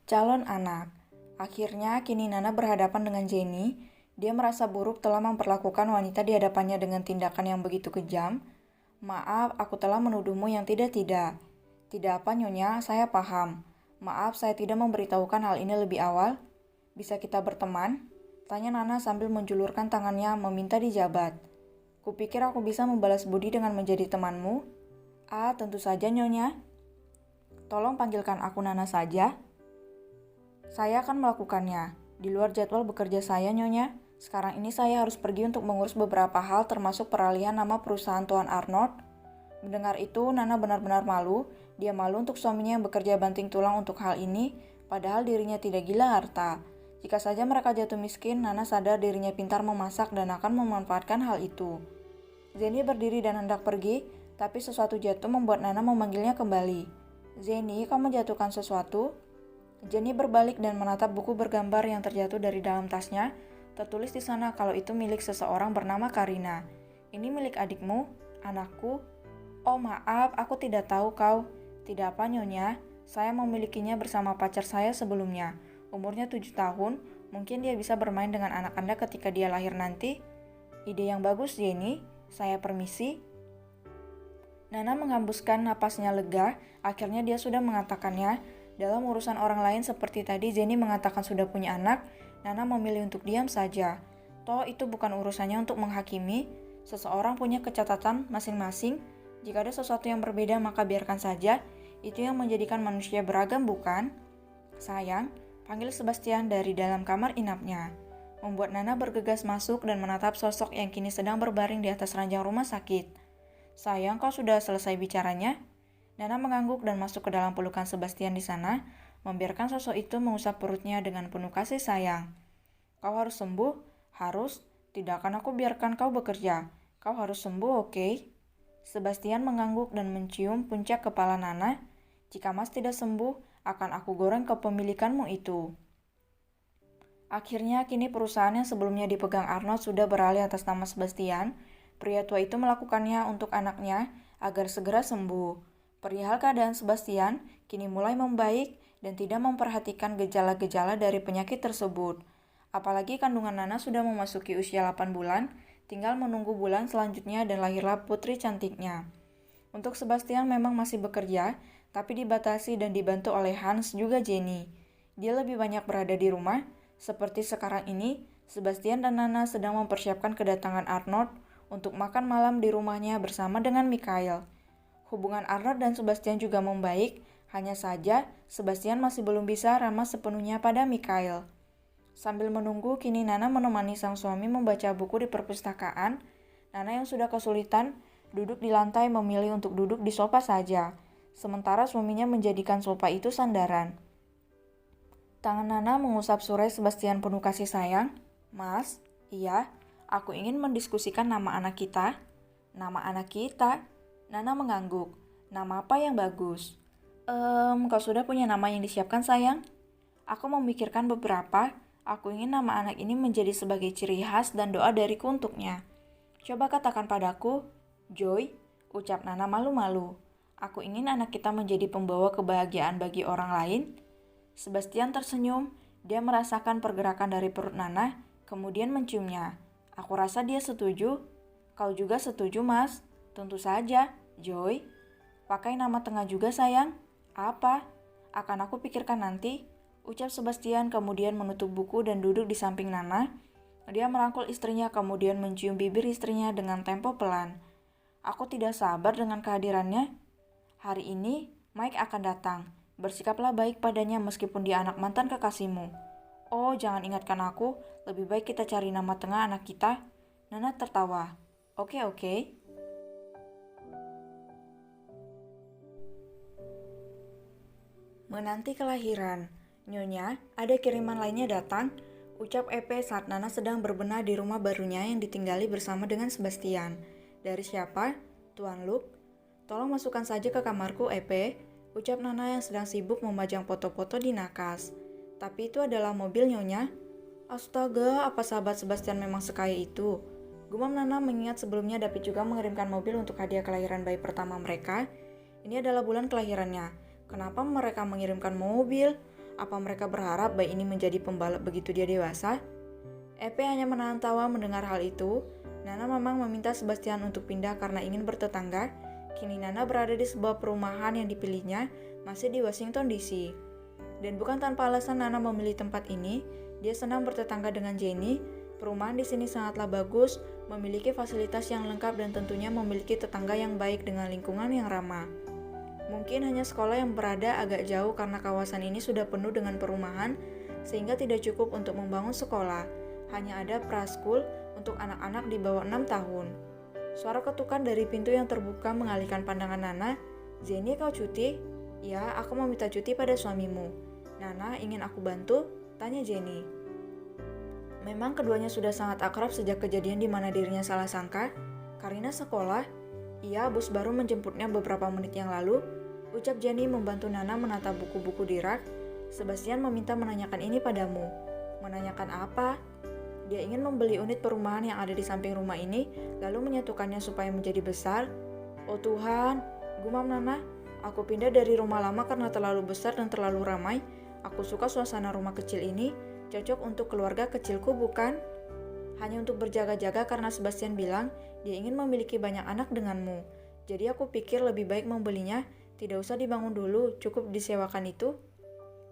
Calon anak. Akhirnya kini Nana berhadapan dengan Jenny. Dia merasa buruk telah memperlakukan wanita di hadapannya dengan tindakan yang begitu kejam. Maaf, aku telah menuduhmu yang tidak-tidak. Tidak apa Nyonya, saya paham. Maaf, saya tidak memberitahukan hal ini lebih awal. Bisa kita berteman? Tanya Nana sambil menjulurkan tangannya meminta dijabat. Kupikir aku bisa membalas budi dengan menjadi temanmu. Ah, tentu saja Nyonya. Tolong panggilkan aku Nana saja. Saya akan melakukannya. Di luar jadwal bekerja saya, Nyonya. Sekarang ini saya harus pergi untuk mengurus beberapa hal termasuk peralihan nama perusahaan Tuan Arnold. Mendengar itu, Nana benar-benar malu. Dia malu untuk suaminya yang bekerja banting tulang untuk hal ini, padahal dirinya tidak gila harta. Jika saja mereka jatuh miskin, Nana sadar dirinya pintar memasak dan akan memanfaatkan hal itu. Zeni berdiri dan hendak pergi, tapi sesuatu jatuh membuat Nana memanggilnya kembali. Zeni, kamu jatuhkan sesuatu? Jenny berbalik dan menatap buku bergambar yang terjatuh dari dalam tasnya. Tertulis di sana kalau itu milik seseorang bernama Karina. Ini milik adikmu, anakku. Oh maaf, aku tidak tahu kau. Tidak apa Nyonya, saya memilikinya bersama pacar saya sebelumnya. Umurnya 7 tahun, mungkin dia bisa bermain dengan anak Anda ketika dia lahir nanti. Ide yang bagus Jenny, saya permisi. Nana menghembuskan napasnya lega, akhirnya dia sudah mengatakannya. Dalam urusan orang lain seperti tadi Jenny mengatakan sudah punya anak, Nana memilih untuk diam saja. Toh itu bukan urusannya untuk menghakimi, seseorang punya kecatatan masing-masing. Jika ada sesuatu yang berbeda maka biarkan saja, itu yang menjadikan manusia beragam bukan? Sayang, panggil Sebastian dari dalam kamar inapnya. Membuat Nana bergegas masuk dan menatap sosok yang kini sedang berbaring di atas ranjang rumah sakit. Sayang, kau sudah selesai bicaranya? Nana mengangguk dan masuk ke dalam pelukan Sebastian di sana, membiarkan sosok itu mengusap perutnya dengan penuh kasih sayang. Kau harus sembuh, harus. Tidak akan aku biarkan kau bekerja. Kau harus sembuh, oke? Sebastian mengangguk dan mencium puncak kepala Nana. Jika Mas tidak sembuh, akan aku goreng kepemilikanmu itu. Akhirnya kini perusahaan yang sebelumnya dipegang Arnold sudah beralih atas nama Sebastian. Pria tua itu melakukannya untuk anaknya agar segera sembuh. Perihal keadaan Sebastian kini mulai membaik dan tidak memperhatikan gejala-gejala dari penyakit tersebut. Apalagi kandungan Nana sudah memasuki usia 8 bulan, tinggal menunggu bulan selanjutnya dan lahirlah putri cantiknya. Untuk Sebastian memang masih bekerja, tapi dibatasi dan dibantu oleh Hans juga Jenny. Dia lebih banyak berada di rumah, seperti sekarang ini, Sebastian dan Nana sedang mempersiapkan kedatangan Arnold untuk makan malam di rumahnya bersama dengan Mikhail. Hubungan Arnold dan Sebastian juga membaik, hanya saja Sebastian masih belum bisa ramah sepenuhnya pada Mikhail. Sambil menunggu, kini Nana menemani sang suami membaca buku di perpustakaan. Nana yang sudah kesulitan duduk di lantai memilih untuk duduk di sofa saja, sementara suaminya menjadikan sofa itu sandaran. Tangan Nana mengusap surai Sebastian penuh kasih sayang. Mas, iya, aku ingin mendiskusikan nama anak kita. Nama anak kita? Nana mengangguk. Nama apa yang bagus? Kau sudah punya nama yang disiapkan sayang? Aku memikirkan beberapa. Aku ingin nama anak ini menjadi sebagai ciri khas dan doa dariku untuknya. Coba katakan padaku, Joy, ucap Nana malu-malu. Aku ingin anak kita menjadi pembawa kebahagiaan bagi orang lain. Sebastian tersenyum. Dia merasakan pergerakan dari perut Nana, kemudian menciumnya. Aku rasa dia setuju. Kau juga setuju, Mas? Tentu saja, Joy. Pakai nama tengah juga sayang. Apa? Akan aku pikirkan nanti, ucap Sebastian kemudian menutup buku dan duduk di samping Nana. Dia merangkul istrinya kemudian mencium bibir istrinya dengan tempo pelan. Aku tidak sabar dengan kehadirannya. Hari ini, Mike akan datang. Bersikaplah baik padanya meskipun dia anak mantan kekasihmu. Oh, jangan ingatkan aku, lebih baik kita cari nama tengah anak kita. Nana tertawa. Oke. Menanti kelahiran. Nyonya, ada kiriman lainnya datang, ucap Epe saat Nana sedang berbenah di rumah barunya yang ditinggali bersama dengan Sebastian. Dari siapa? Tuan Luke. Tolong masukkan saja ke kamarku, Epe, ucap Nana yang sedang sibuk memajang foto-foto di nakas. Tapi itu adalah mobil Nyonya. Astaga, apa sahabat Sebastian memang sekaya itu? Gumam Nana mengingat sebelumnya David juga mengirimkan mobil untuk hadiah kelahiran bayi pertama mereka. Ini adalah bulan kelahirannya. Kenapa mereka mengirimkan mobil? Apa mereka berharap bayi ini menjadi pembalap begitu dia dewasa? EP hanya menahan tawa mendengar hal itu. Nana memang meminta Sebastian untuk pindah karena ingin bertetangga. Kini Nana berada di sebuah perumahan yang dipilihnya masih di Washington DC. Dan bukan tanpa alasan Nana memilih tempat ini. Dia senang bertetangga dengan Jenny. Perumahan di sini sangatlah bagus, memiliki fasilitas yang lengkap dan tentunya memiliki tetangga yang baik dengan lingkungan yang ramah. Mungkin hanya sekolah yang berada agak jauh karena kawasan ini sudah penuh dengan perumahan, sehingga tidak cukup untuk membangun sekolah. Hanya ada praskul untuk anak-anak di bawah 6 tahun. Suara ketukan dari pintu yang terbuka mengalihkan pandangan Nana. Jenny, kau cuti? Ya, aku mau minta cuti pada suamimu. Nana, ingin aku bantu? Tanya Jenny. Memang keduanya sudah sangat akrab sejak kejadian di mana dirinya salah sangka. Karina sekolah? Iya, bus baru menjemputnya beberapa menit yang lalu. Ucap Jenny membantu Nana menata buku-buku di rak. Sebastian meminta menanyakan ini padamu. Menanyakan apa? Dia ingin membeli unit perumahan yang ada di samping rumah ini, lalu menyatukannya supaya menjadi besar. Oh Tuhan, gumam Nana. Aku pindah dari rumah lama karena terlalu besar dan terlalu ramai. Aku suka suasana rumah kecil ini. Cocok untuk keluarga kecilku, bukan? Hanya untuk berjaga-jaga karena Sebastian bilang dia ingin memiliki banyak anak denganmu. Jadi aku pikir lebih baik membelinya, tidak usah dibangun dulu, cukup disewakan itu.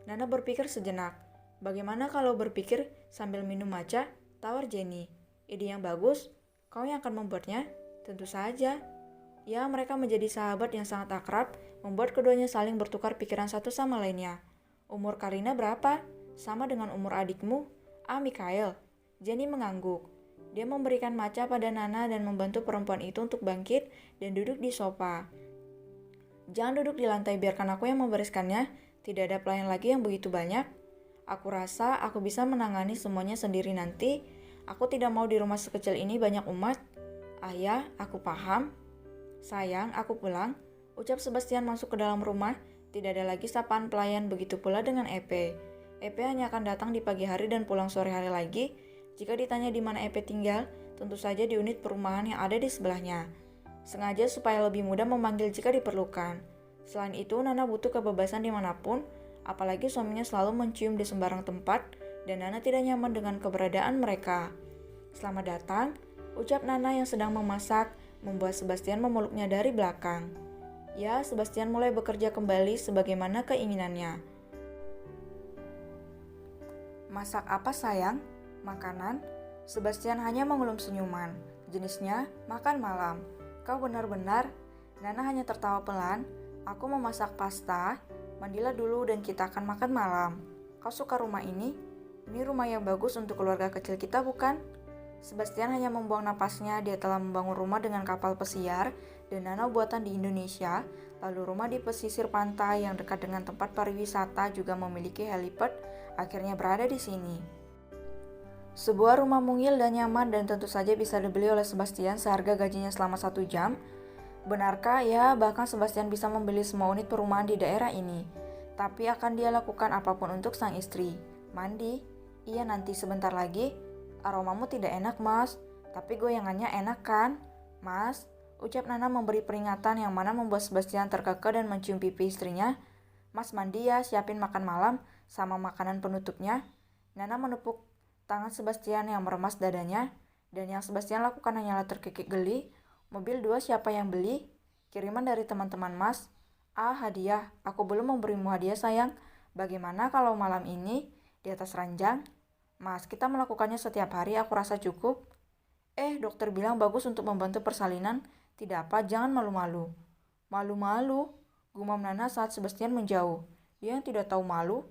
Nana berpikir sejenak. Bagaimana kalau berpikir sambil minum matcha? Tawar Jenny. Ide yang bagus, kau yang akan membuatnya? Tentu saja. Ya, mereka menjadi sahabat yang sangat akrab, membuat keduanya saling bertukar pikiran satu sama lainnya. Umur Karina berapa? Sama dengan umur adikmu? Mikael. Jenny mengangguk. Dia memberikan matcha pada Nana dan membantu perempuan itu untuk bangkit dan duduk di sofa. Jangan duduk di lantai, biarkan aku yang membereskannya. Tidak ada pelayan lagi yang begitu banyak. Aku rasa aku bisa menangani semuanya sendiri nanti. Aku tidak mau di rumah sekecil ini banyak umat. Ayah, aku paham. Sayang, aku pulang. Ucap Sebastian masuk ke dalam rumah. Tidak ada lagi sapaan pelayan, begitu pula dengan EP. EP hanya akan datang di pagi hari dan pulang sore hari lagi. Jika ditanya di mana EP tinggal, tentu saja di unit perumahan yang ada di sebelahnya. Sengaja supaya lebih mudah memanggil jika diperlukan. Selain itu, Nana butuh kebebasan dimanapun, apalagi suaminya selalu mencium di sembarang tempat, dan Nana tidak nyaman dengan keberadaan mereka. Selamat datang, ucap Nana yang sedang memasak, membuat Sebastian memeluknya dari belakang. Ya, Sebastian mulai bekerja kembali sebagaimana keinginannya. Masak apa sayang? Makanan? Sebastian hanya mengelum senyuman. Jenisnya makan malam. Kau benar-benar? Nana hanya tertawa pelan. Aku memasak pasta. Mandilah dulu dan kita akan makan malam. Kau suka rumah ini? Ini rumah yang bagus untuk keluarga kecil kita, bukan? Sebastian hanya membuang napasnya. Dia telah membangun rumah dengan kapal pesiar dan nano buatan di Indonesia. Lalu rumah di pesisir pantai yang dekat dengan tempat pariwisata juga memiliki helipad. Akhirnya berada di sini. Sebuah rumah mungil dan nyaman dan tentu saja bisa dibeli oleh Sebastian seharga gajinya selama 1 jam. Benarkah? Ya, bahkan Sebastian bisa membeli semua unit perumahan di daerah ini. Tapi akan dia lakukan apapun untuk sang istri. Mandi? Iya, nanti sebentar lagi. Aromamu tidak enak, Mas. Tapi goyangannya enak kan? Mas, ucap Nana memberi peringatan yang mana membuat Sebastian terkekeh dan mencium pipi istrinya. Mas mandi ya, siapin makan malam sama makanan penutupnya. Nana menepuk tangan Sebastian yang meremas dadanya, dan yang Sebastian lakukan hanyalah terkikik geli. Mobil 2 siapa yang beli? Kiriman dari teman-teman Mas. Hadiah. Aku belum memberimu hadiah sayang. Bagaimana kalau malam ini di atas ranjang? Mas, kita melakukannya setiap hari, aku rasa cukup. Dokter bilang bagus untuk membantu persalinan. Tidak apa, jangan malu-malu. Malu-malu? Gumam Nana saat Sebastian menjauh. Dia yang tidak tahu malu.